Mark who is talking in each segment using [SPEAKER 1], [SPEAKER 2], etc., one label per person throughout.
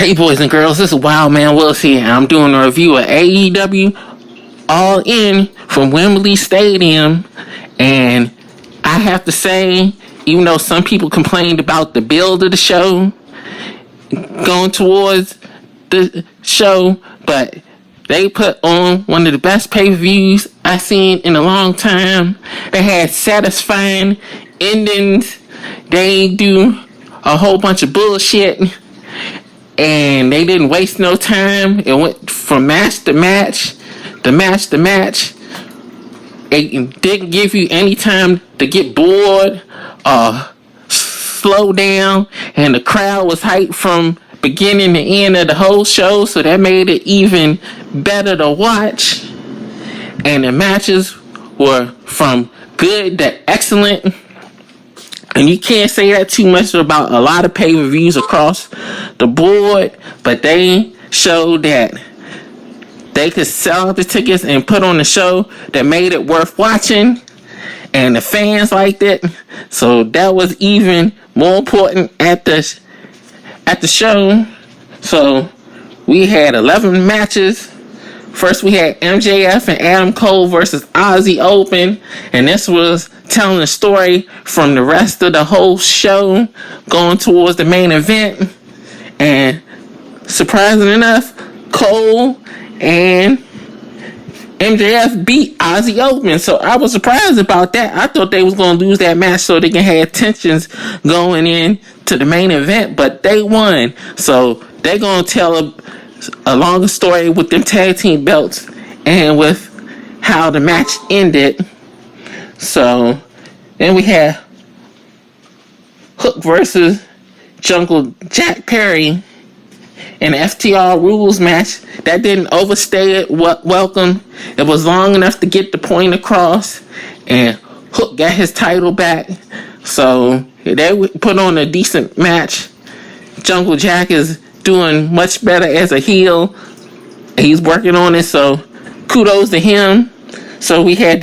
[SPEAKER 1] Hey boys and girls, this is Wild Man Willis here, and I'm doing a review of AEW All In from Wembley Stadium. And I have to say, even though some people complained about the build of the show going towards the show, but they put on one of the best pay-per-views I've seen in a long time. They had satisfying endings. They do a whole bunch of bullshit, and they didn't waste no time. It went from match to match, to match to match. It didn't give you any time to get bored or slow down, and the crowd was hyped from beginning to end of the whole show, so that made it even better to watch. And the matches were from good to excellent. And you can't say that too much about a lot of pay-per-views across the board, but they showed that they could sell the tickets and put on a show that made it worth watching, and the fans liked it. So that was even more important at the show. So we had 11 matches. First, we had MJF and Adam Cole versus Aussie Open, and this was telling the story from the rest of the whole show going towards the main event. And surprisingly enough, Cole and MJF beat Aussie Open, so I was surprised about that. I thought they was going to lose that match so they can have tensions going in to the main event, but they won. So they're going to tell a longer story with them tag team belts and with how the match ended. So then we had Hook versus Jungle Jack Perry in the FTR rules match. That didn't overstay it welcome. It was long enough to get the point across, and Hook got his title back. So they put on a decent match. Jungle Jack is doing much better as a heel. He's working on it, so kudos to him. So we had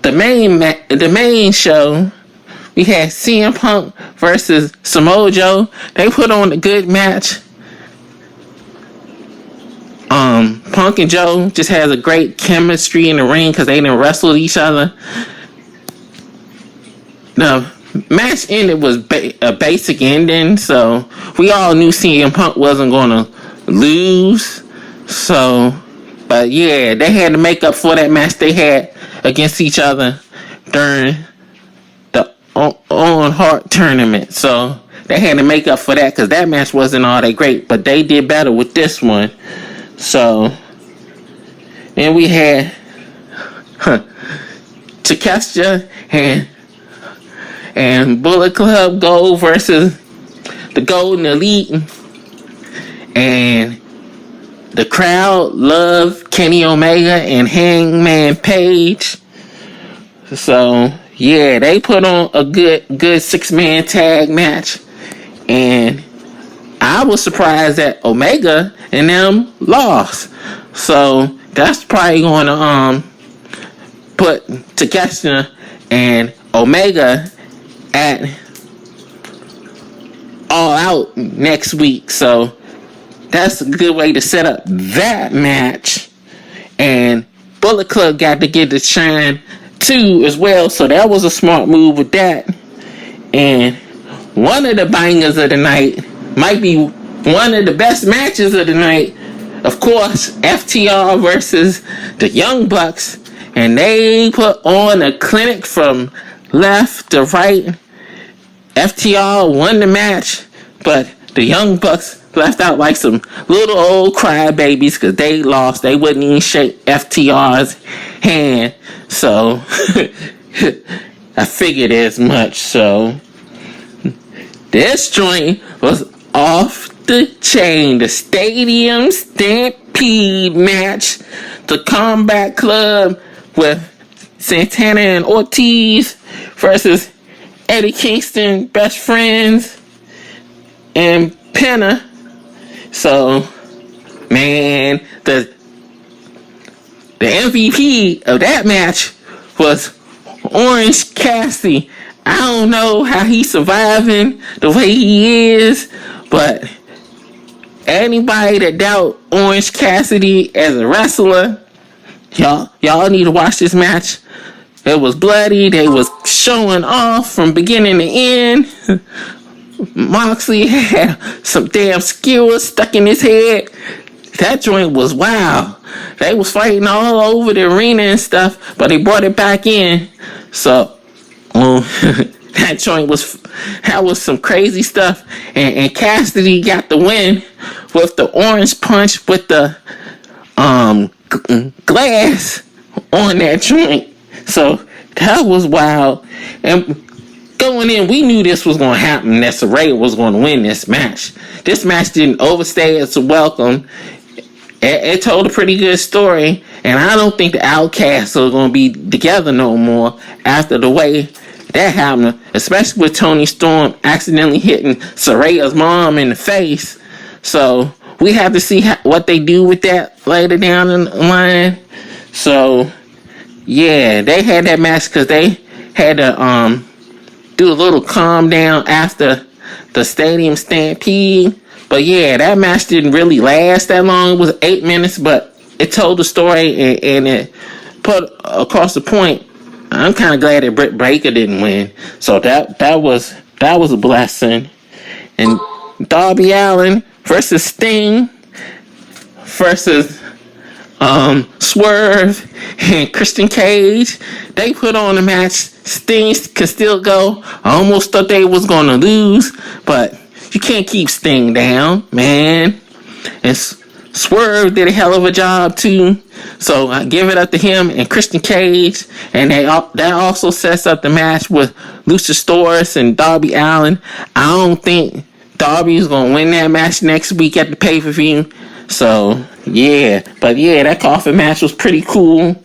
[SPEAKER 1] the main show. We had CM Punk versus Samoa Joe. They put on a good match. Punk and Joe just has a great chemistry in the ring because they didn't wrestle each other. The match ended was a basic ending, so we all knew CM Punk wasn't going to lose. So, but yeah, they had to make up for that match they had against each other during the Owen Hart tournament. So they had to make up for that because that match wasn't all that great, but they did better with this one. So then we had Takeshita and Bullet Club Gold versus the Golden Elite, and the crowd loved Kenny Omega and Hangman Page. So yeah, they put on a good 6-man tag match, and I was surprised that Omega and them lost. So that's probably going to put Takeshita and Omega at All Out next week. So that's a good way to set up that match. And Bullet Club got to get the shine too as well. So that was a smart move with that. And one of the bangers of the night might be one of the best matches of the night. Of course, FTR versus the Young Bucks. And they put on a clinic from left to right. FTR won the match, but the Young Bucks left out like some little old crybabies because they lost. They wouldn't even shake FTR's hand. So I figured as much. So this joint was off the chain. The Stadium Stampede match, the Combat Club with Santana and Ortiz versus Eddie Kingston, Best Friends, and Penna. So, man, the MVP of that match was Orange Cassidy. I don't know how he's surviving the way he is, but anybody that doubt Orange Cassidy as a wrestler, y'all need to watch this match. It was bloody. They was showing off from beginning to end. Moxley had some damn skewers stuck in his head. That joint was wild. They was fighting all over the arena and stuff, but they brought it back in. So, that joint was some crazy stuff. And Cassidy got the win with the orange punch with the glass on that joint. So that was wild. And going in, we knew this was going to happen, that Saraya was going to win this match. This match didn't overstay its welcome. It told a pretty good story, and I don't think the Outcasts are going to be together no more after the way that happened, especially with Toni Storm accidentally hitting Saraya's mom in the face. So we have to see what they do with that later down the line. So yeah, they had that match because they had to do a little calm down after the stadium stampede. But yeah, that match didn't really last that long. It was 8 minutes, but it told the story and it put across the point. I'm kind of glad that Britt Baker didn't win. So that was a blessing. And Darby Allin versus Sting versus Swerve and Christian Cage. They put on a match. Sting can still go. I almost thought they was gonna lose, but you can't keep Sting down, man. And Swerve did a hell of a job too. So I give it up to him and Christian Cage. And that also sets up the match with Luchasaurus and Darby Allin. I don't think Darby's gonna win that match next week at the pay-per-view. So yeah, but yeah, that coffin match was pretty cool.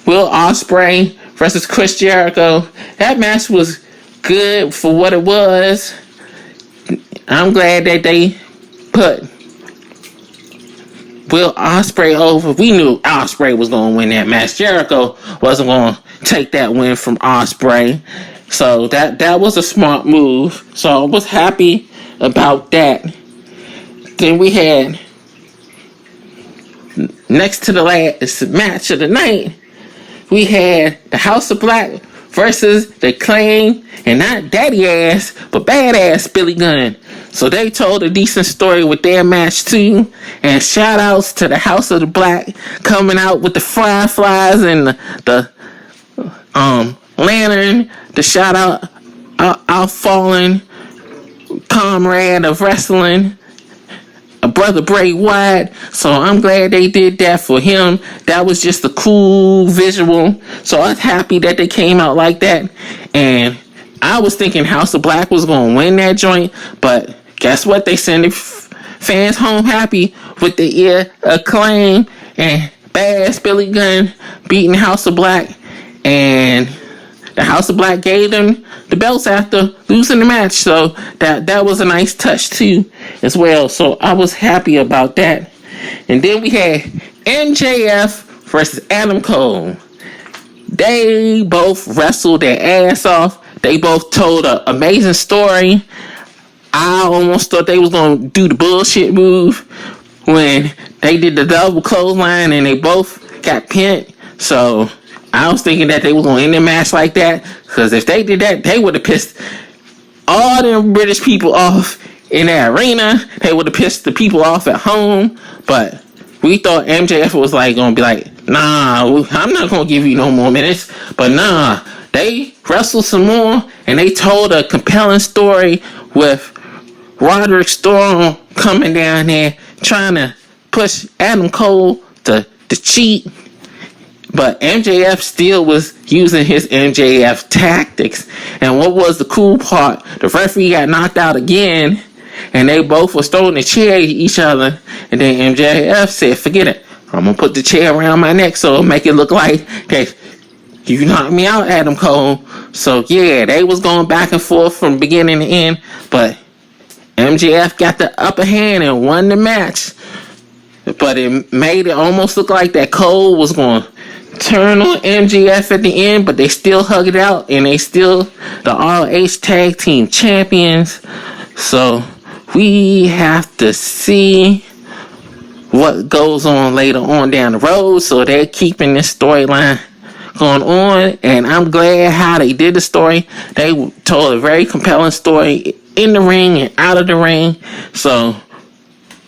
[SPEAKER 1] Will Ospreay versus Chris Jericho. That match was good for what it was. I'm glad that they put Will Ospreay over. We knew Ospreay was going to win that match. Jericho wasn't going to take that win from Ospreay. So that was a smart move. So I was happy about that. Then we had, next to the last match of the night, we had the House of Black versus the Acclaim, and not daddy ass, but badass Billy Gunn. So they told a decent story with their match too. And shout outs to the House of the Black coming out with the fireflies and the lantern. The shout out our fallen comrade of wrestling, a brother Bray Wyatt. So I'm glad they did that for him. That was just a cool visual. So I was happy that they came out like that. And I was thinking House of Black was going to win that joint, but guess what? They sent fans home happy with the Acclaim and badass Billy Gunn beating House of Black. And the House of Black gave them the belts after losing the match. So that was a nice touch too as well. So I was happy about that. And then we had MJF versus Adam Cole. They both wrestled their ass off. They both told an amazing story. I almost thought they was going to do the bullshit move when they did the double clothesline and they both got pinned. So I was thinking that they was going to end the match like that. Because if they did that, they would have pissed all them British people off in the arena. They would have pissed the people off at home. But we thought MJF was like going to be like, nah, I'm not going to give you no more minutes. But nah, they wrestled some more and they told a compelling story with Roderick Strong coming down there trying to push Adam Cole to cheat. But MJF still was using his MJF tactics. And what was the cool part? The referee got knocked out again. And they both was throwing the chair at each other. And then MJF said, forget it. I'm going to put the chair around my neck so it'll make it look like, okay, you knocked me out, Adam Cole. So yeah, they was going back and forth from beginning to end. But MJF got the upper hand and won the match. But it made it almost look like that Cole was going to turn on MJF at the end, but they still hug it out, and they still the ROH Tag Team Champions. So we have to see what goes on later on down the road. So they're keeping this storyline going on, and I'm glad how they did the story. They told a very compelling story in the ring and out of the ring. So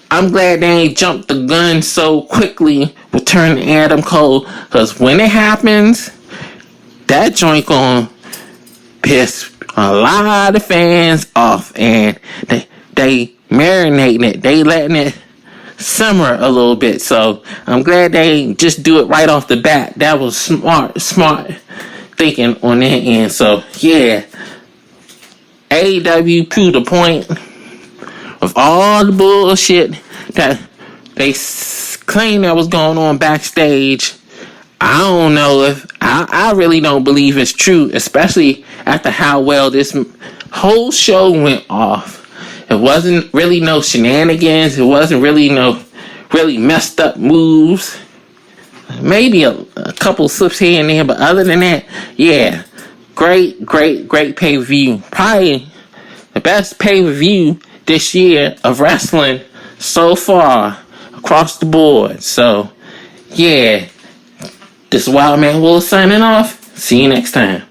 [SPEAKER 1] I'm glad they ain't jumped the gun so quickly with turning Adam Cole, because when it happens, that joint gonna piss a lot of fans off, and they marinating it. They letting it simmer a little bit. So I'm glad they just do it right off the bat. That was smart thinking on their end. So yeah, AEW proved the point of all the bullshit that they claim that was going on backstage. I don't know if I really don't believe it's true, especially after how well this whole show went off. It wasn't really no shenanigans. It wasn't really no really messed up moves. Maybe a couple slips here and there, but other than that, yeah, great pay-per-view. Probably the best pay-per-view this year of wrestling so far across the board. So, yeah, this is Wild Man Will signing off. See you next time.